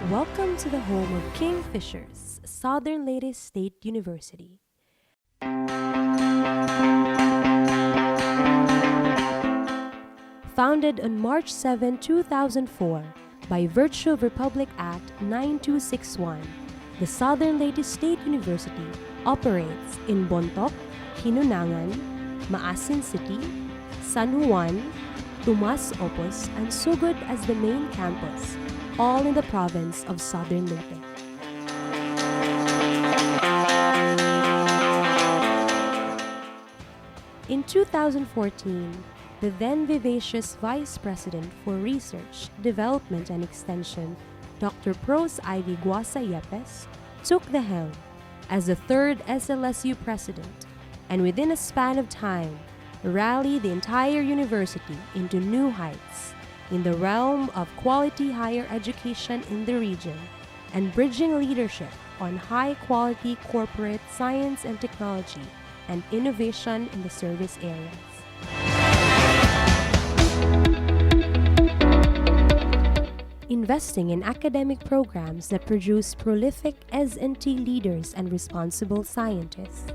Welcome to the home of Kingfishers, Southern Leyte State University. Founded on March 7, 2004 by virtue of Republic Act 9261, the Southern Leyte State University operates in Bontoc, Hinunangan, Maasin City, San Juan, Tomas Opus, and Sugod as the main campus, all in the province of Southern Leyte. In 2014, the then vivacious Vice President for Research, Development and Extension, Dr. Pros Ivy Guasa Yepes, took the helm as the third SLSU president, and within a span of time, rallied the entire university into new heights in the realm of quality higher education in the region and bridging leadership on high-quality corporate science and technology and innovation in the service areas. Investing in academic programs that produce prolific S&T leaders and responsible scientists.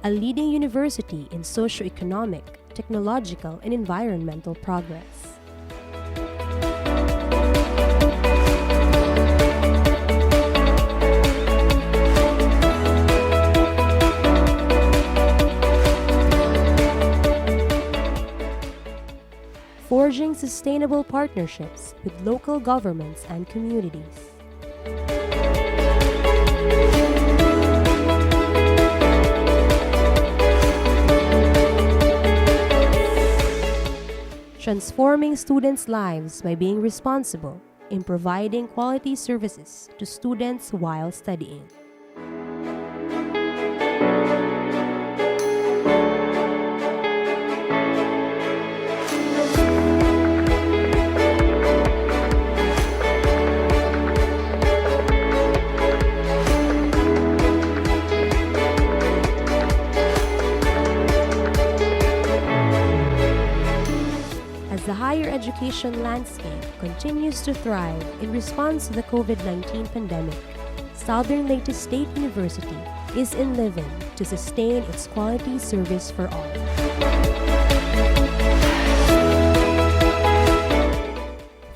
A leading university in socio-economic, technological, and environmental progress. Forging sustainable partnerships with local governments and communities. Transforming students' lives by being responsible in providing quality services to students while studying. As the higher education landscape continues to thrive in response to the COVID-19 pandemic, Southern Leyte State University is enlivened to sustain its quality service for all.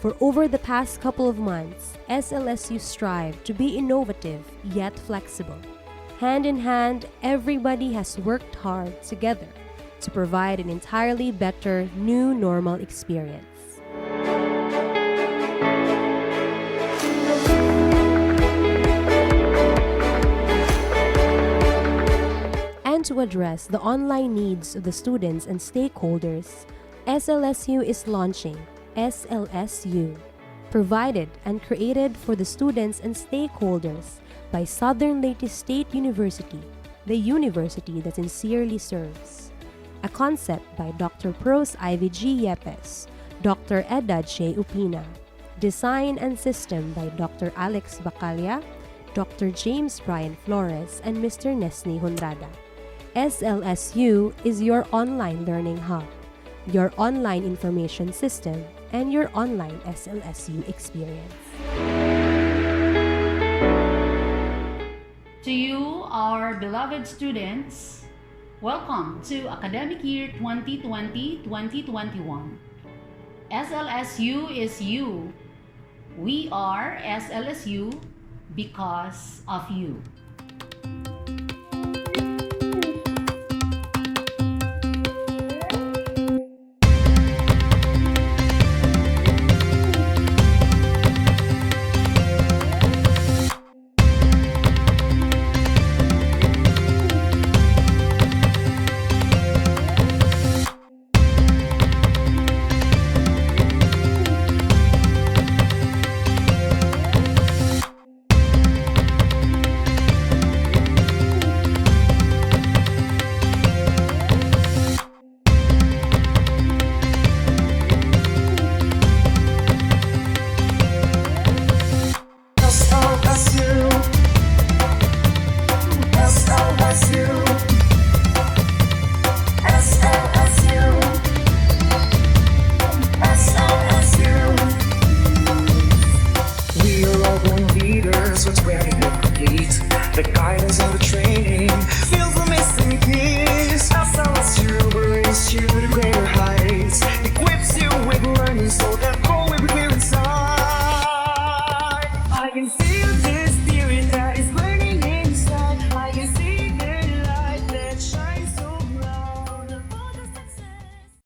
For over the past couple of months, SLSU strived to be innovative yet flexible. Hand in hand, everybody has worked hard together to provide an entirely better new normal experience. And to address the online needs of the students and stakeholders, SLSU is launching SLSU, provided and created for the students and stakeholders by Southern Leyte State University, the university that sincerely serves. A concept by Dr. Pros Ivy G. Yepes, Dr. Edad Shea Upina. Design and system by Dr. Alex Bacalia, Dr. James Brian Flores, and Mr. Nesni Honrada. SLSU is your online learning hub, your online information system, and your online SLSU experience. To you, our beloved students, welcome to academic year 2020-2021. SLSU is you. We are SLSU because of you.